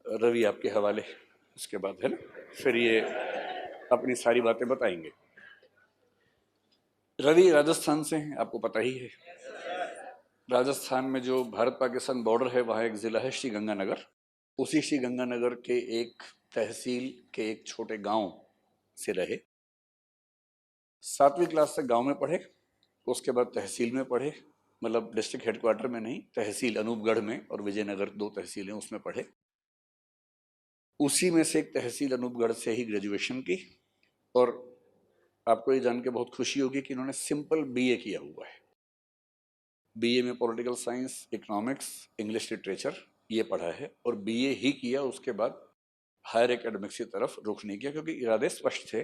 रवि आपके हवाले, उसके बाद है ना, फिर ये अपनी सारी बातें बताएंगे। रवि राजस्थान से हैं, आपको पता ही है। राजस्थान में जो भारत पाकिस्तान बॉर्डर है वहाँ एक ज़िला है श्री गंगानगर। उसी श्री गंगानगर के एक तहसील के एक छोटे गांव से रहे। 7वीं क्लास तक गांव में पढ़े, उसके बाद तहसील में पढ़े, मतलब डिस्ट्रिक्ट हेडक्वार्टर में नहीं, तहसील अनूपगढ़ में और विजयनगर 2 तहसीलें उसमें पढ़े। उसी में से एक तहसील अनूपगढ़ से ही ग्रेजुएशन की। और आपको ये जान के बहुत खुशी होगी कि इन्होंने सिंपल बीए किया हुआ है। बीए में political science, economics, English literature ये पढ़ा है और बीए ही किया। उसके बाद हायर एकेडमिक्स की तरफ रुख नहीं किया, क्योंकि इरादे स्पष्ट थे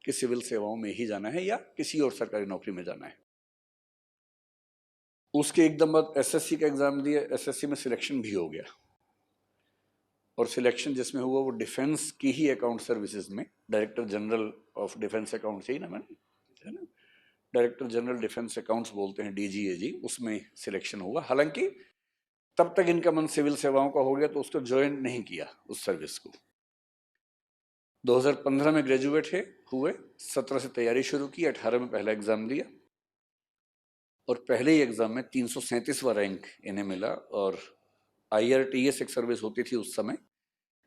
कि सिविल सेवाओं में ही जाना है या किसी और सरकारी नौकरी में जाना है। उसके एकदम बाद एसएससी का एग्जाम दिया, एसएससी में सिलेक्शन भी हो गया। और सिलेक्शन जिसमें हुआ वो डिफेंस की ही अकाउंट सर्विसेज में, director general of defence account ही ना मैंने, है ना, डायरेक्टर जनरल डिफेंस अकाउंट्स बोलते हैं, डीजीएजी, उसमें सिलेक्शन हुआ। हालांकि तब तक इनका मन सिविल सेवाओं का हो गया तो उसको ज्वाइन नहीं किया उस सर्विस को। 2015 में ग्रेजुएट हुए, 17 से तैयारी शुरू की, 18 में पहला एग्जाम दिया और पहले ही एग्जाम में 337वां रैंक इन्हें मिला। और IRTS एक सर्विस होती थी उस समय,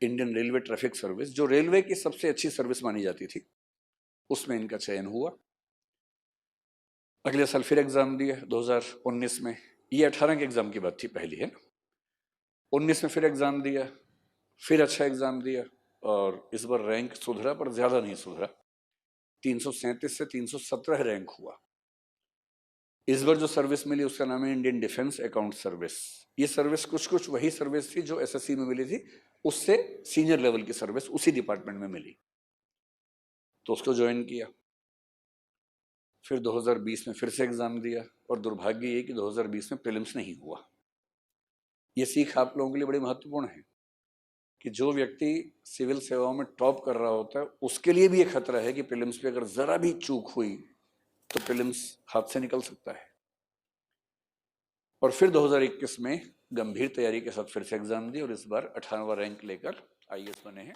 इंडियन रेलवे ट्रैफिक सर्विस, जो रेलवे की सबसे अच्छी सर्विस मानी जाती थी, उसमें इनका चयन हुआ। अगले साल फिर एग्जाम दिया 2019 में। ये 18 के एग्जाम की बात थी पहली, है ना। 19 में फिर एग्जाम दिया, फिर अच्छा एग्जाम दिया और इस बार रैंक सुधरा, पर ज्यादा नहीं सुधरा, 337 से 317 रैंक हुआ। इस बार जो सर्विस मिली उसका नाम है इंडियन डिफेंस अकाउंट सर्विस। ये सर्विस कुछ कुछ वही सर्विस थी जो एसएससी में मिली थी, उससे सीनियर लेवल की सर्विस उसी डिपार्टमेंट में मिली, तो उसको ज्वाइन किया। फिर 2020 में फिर से एग्जाम दिया और दुर्भाग्य ये कि 2020 में प्रीलिम्स नहीं हुआ। ये सीख आप लोगों के लिए बड़ी महत्वपूर्ण है कि जो व्यक्ति सिविल सेवाओं में टॉप कर रहा होता है उसके लिए भी ये खतरा है कि प्रीलिम्स पे अगर जरा भी चूक हुई तो प्रीलिम्स हाथ से निकल सकता है। और फिर 2021 में गंभीर तैयारी के साथ फिर से एग्जाम दी और इस बार 18वां रैंक लेकर आईएएस बने हैं।